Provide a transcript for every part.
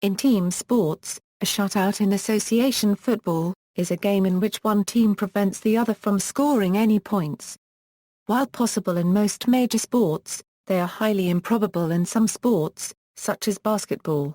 In team sports, a shutout in association football is a game in which one team prevents the other from scoring any points. While possible in most major sports, they are highly improbable in some sports, such as basketball.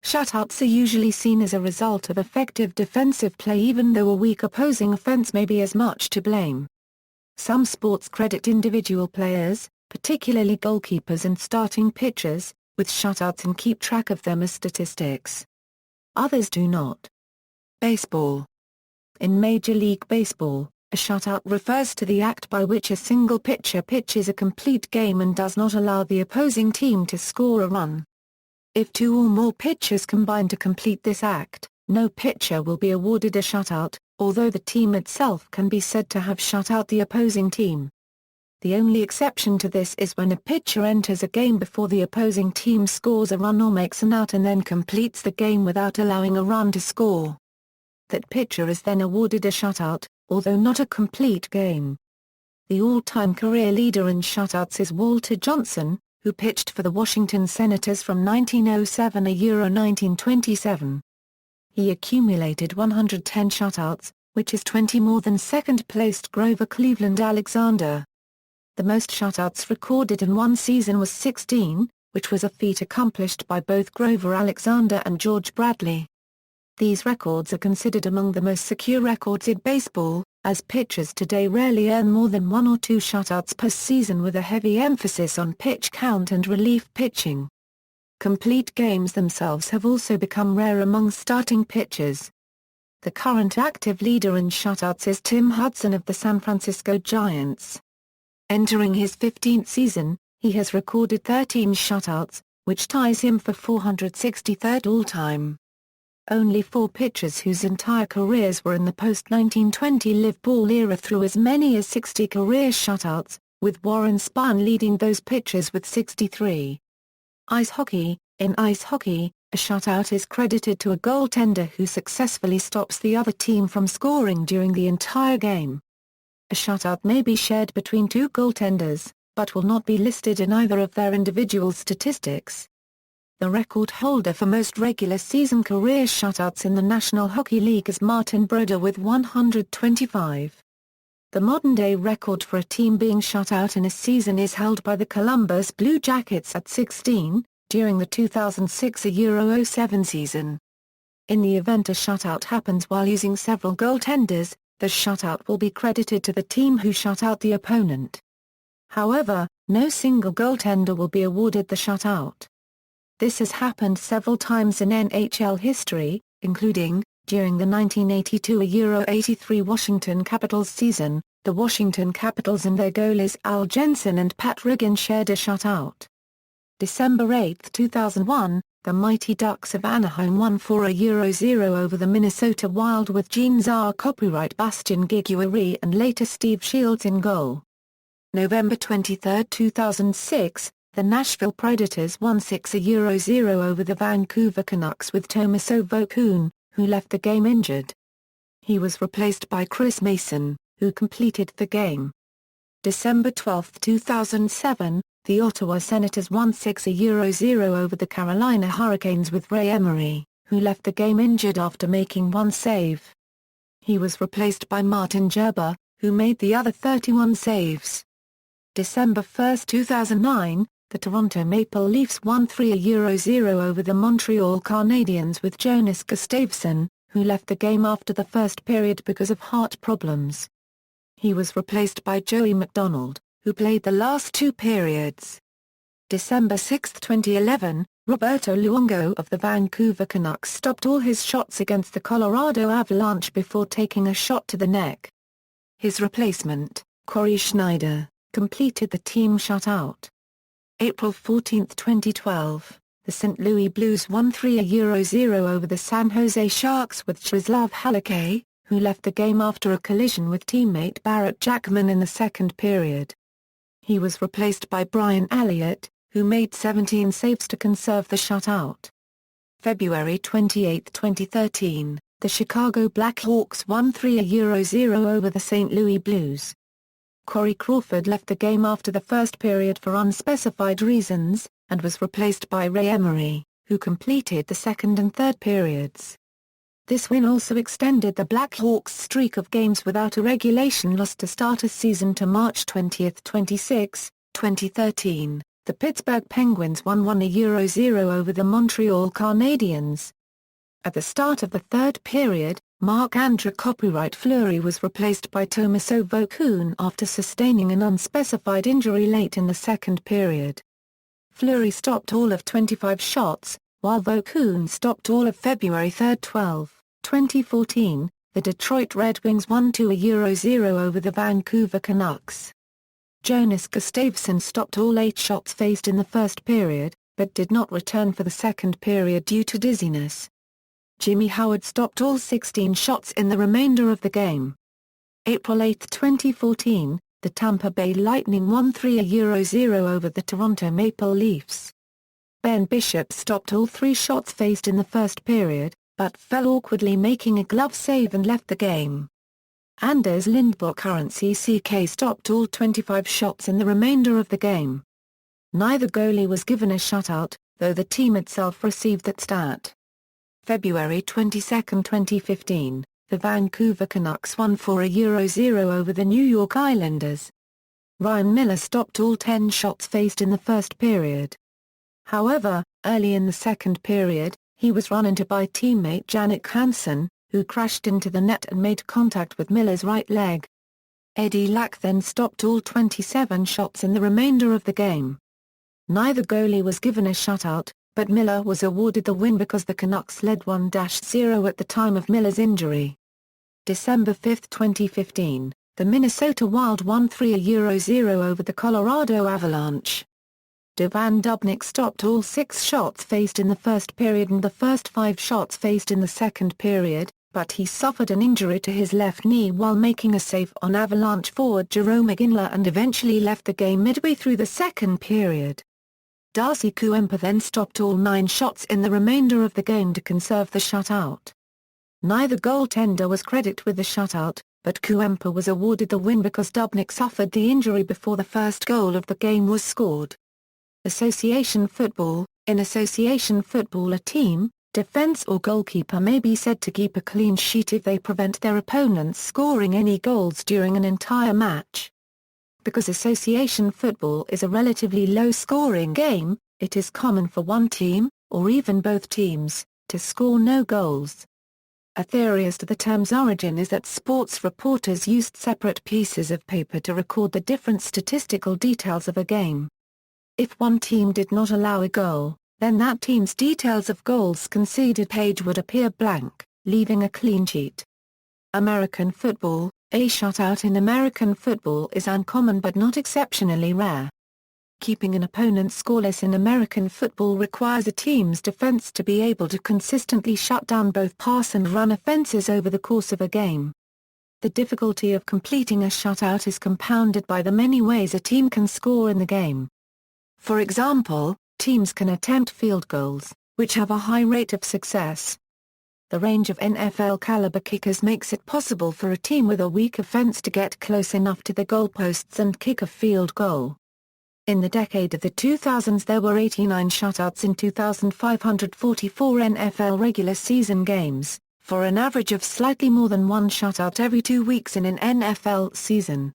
Shutouts are usually seen as a result of effective defensive play, even though a weak opposing offense may be as much to blame. Some sports credit individual players, particularly goalkeepers and starting pitchers, with shutouts and keep track of them as statistics. Others do not. Baseball. In Major League Baseball, a shutout refers to the act by which a single pitcher pitches a complete game and does not allow the opposing team to score a run. If two or more pitchers combine to complete this act, no pitcher will be awarded a shutout, although the team itself can be said to have shut out the opposing team. The only exception to this is when a pitcher enters a game before the opposing team scores a run or makes an out and then completes the game without allowing a run to score. That pitcher is then awarded a shutout, although not a complete game. The all-time career leader in shutouts is Walter Johnson, who pitched for the Washington Senators from 1907 to 1927. He accumulated 110 shutouts, which is 20 more than second-placed Grover Cleveland Alexander. The most shutouts recorded in one season was 16, which was a feat accomplished by both Grover Alexander and George Bradley. These records are considered among the most secure records in baseball, as pitchers today rarely earn more than 1 or 2 shutouts per season, with a heavy emphasis on pitch count and relief pitching. Complete games themselves have also become rare among starting pitchers. The current active leader in shutouts is Tim Hudson of the San Francisco Giants. Entering his 15th season, he has recorded 13 shutouts, which ties him for 463rd all-time. Only 4 pitchers whose entire careers were in the post-1920 live ball era threw as many as 60 career shutouts, with Warren Spahn leading those pitchers with 63. Ice hockey. In ice hockey, a shutout is credited to a goaltender who successfully stops the other team from scoring during the entire game. A shutout may be shared between 2 goaltenders, but will not be listed in either of their individual statistics. The record holder for most regular season career shutouts in the National Hockey League is Martin Brodeur with 125. The modern-day record for a team being shut out in a season is held by the Columbus Blue Jackets at 16, during the 2006-07 season. In the event a shutout happens while using several goaltenders, the shutout will be credited to the team who shut out the opponent. However, no single goaltender will be awarded the shutout. This has happened several times in NHL history, including, during the 1982-83 Washington Capitals season, the Washington Capitals and their goalies Al Jensen and Pat Riggin shared a shutout. December 8, 2001, the Mighty Ducks of Anaheim won 4-0 over the Minnesota Wild with Gene Czar, copyright Bastian Giguere and later Steve Shields in goal. November 23, 2006, the Nashville Predators won 6-0 over the Vancouver Canucks with Tomaso Vokoun, who left the game injured. He was replaced by Chris Mason, who completed the game. December 12, 2007, the Ottawa Senators won 6-0 over the Carolina Hurricanes with Ray Emery, who left the game injured after making 1 save. He was replaced by Martin Gerber, who made the other 31 saves. December 1, 2009, the Toronto Maple Leafs won 3-0 over the Montreal Canadiens with Jonas Gustavsson, who left the game after the first period because of heart problems. He was replaced by Joey McDonald, who played the last 2 periods. December 6, 2011, Roberto Luongo of the Vancouver Canucks stopped all his shots against the Colorado Avalanche before taking a shot to the neck. His replacement, Corey Schneider, completed the team shutout. April 14, 2012, the St. Louis Blues won 3-0 over the San Jose Sharks with Czesław Halak, who left the game after a collision with teammate Barrett Jackman in the second period. He was replaced by Brian Elliott, who made 17 saves to conserve the shutout. February 28, 2013, the Chicago Blackhawks won 3-0 over the St. Louis Blues. Corey Crawford left the game after the first period for unspecified reasons, and was replaced by Ray Emery, who completed the second and third periods. This win also extended the Blackhawks' streak of games without a regulation loss to start a season to March 20, 26, 2013. The Pittsburgh Penguins won 1-0 over the Montreal Canadiens. At the start of the third period, Marc-Andre Copyright Fleury was replaced by Tomaso Vokoun after sustaining an unspecified injury late in the second period. Fleury stopped all of 25 shots, while Vokoun stopped all of February 3, 2014, the Detroit Red Wings won 2-0 over the Vancouver Canucks. Jonas Gustavsson stopped all 8 shots faced in the first period, but did not return for the second period due to dizziness. Jimmy Howard stopped all 16 shots in the remainder of the game. April 8, 2014, the Tampa Bay Lightning won 3-0 over the Toronto Maple Leafs. Ben Bishop stopped all 3 shots faced in the first period, but fell awkwardly making a glove save and left the game. Anders Lindback currency CK stopped all 25 shots in the remainder of the game. Neither goalie was given a shutout, though the team itself received that stat. February 22, 2015, the Vancouver Canucks won 4-0 over the New York Islanders. Ryan Miller stopped all 10 shots faced in the first period. However, early in the second period, he was run into by teammate Jannik Hansen, who crashed into the net and made contact with Miller's right leg. Eddie Lack then stopped all 27 shots in the remainder of the game. Neither goalie was given a shutout, but Miller was awarded the win because the Canucks led 1-0 at the time of Miller's injury. December 5, 2015, the Minnesota Wild won 3-0 over the Colorado Avalanche. Devan Dubnyk stopped all 6 shots faced in the first period and the first 5 shots faced in the second period, but he suffered an injury to his left knee while making a save on Avalanche forward Jarome Iginla and eventually left the game midway through the second period. Darcy Kuemper then stopped all 9 shots in the remainder of the game to conserve the shutout. Neither goaltender was credited with the shutout, but Kuemper was awarded the win because Dubnyk suffered the injury before the first goal of the game was scored. Association football. In association football, a team, defense or goalkeeper may be said to keep a clean sheet if they prevent their opponents scoring any goals during an entire match. Because association football is a relatively low-scoring game, it is common for one team, or even both teams, to score no goals. A theory as to the term's origin is that sports reporters used separate pieces of paper to record the different statistical details of a game. If one team did not allow a goal, then that team's details of goals conceded page would appear blank, leaving a clean sheet. American football. A shutout in American football is uncommon but not exceptionally rare. Keeping an opponent scoreless in American football requires a team's defense to be able to consistently shut down both pass and run offenses over the course of a game. The difficulty of completing a shutout is compounded by the many ways a team can score in the game. For example, teams can attempt field goals, which have a high rate of success. The range of NFL-caliber kickers makes it possible for a team with a weak offense to get close enough to the goalposts and kick a field goal. In the decade of the 2000s there were 89 shutouts in 2,544 NFL regular season games, for an average of slightly more than one shutout every 2 weeks in an NFL season.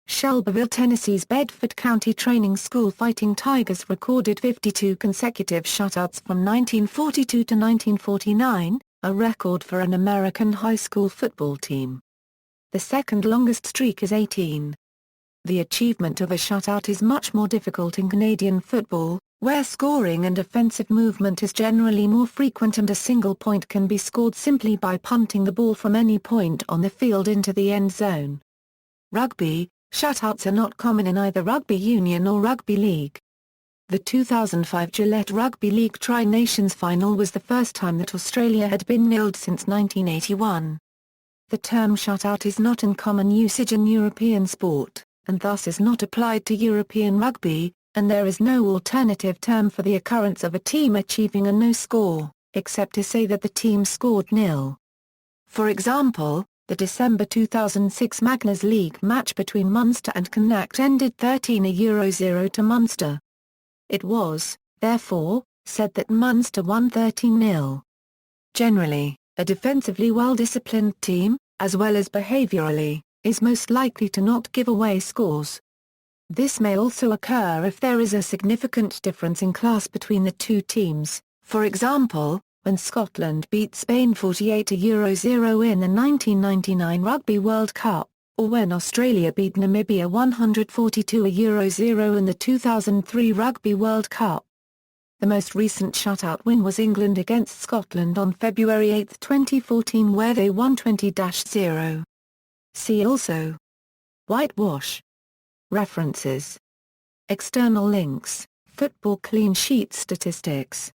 Shelbyville, Tennessee's Bedford County Training School Fighting Tigers recorded 52 consecutive shutouts from 1942 to 1949, a record for an American high school football team. The second longest streak is 18. The achievement of a shutout is much more difficult in Canadian football, where scoring and offensive movement is generally more frequent and a single point can be scored simply by punting the ball from any point on the field into the end zone. Rugby. Shutouts are not common in either rugby union or rugby league. The 2005 Gillette Rugby League Tri-Nations Final was the first time that Australia had been nilled since 1981. The term shutout is not in common usage in European sport, and thus is not applied to European rugby, and there is no alternative term for the occurrence of a team achieving a no score, except to say that the team scored nil. For example, the December 2006 Magners League match between Munster and Connacht ended 13-0 to Munster. It was, therefore, said that Munster won 13-0. Generally, a defensively well-disciplined team, as well as behaviourally, is most likely to not give away scores. This may also occur if there is a significant difference in class between the two teams, for example, when Scotland beat Spain 48-0 in the 1999 Rugby World Cup, or when Australia beat Namibia 142-0 in the 2003 Rugby World Cup. The most recent shutout win was England against Scotland on February 8, 2014, where they won 20-0. See also: whitewash. References. External links: Football clean sheet statistics.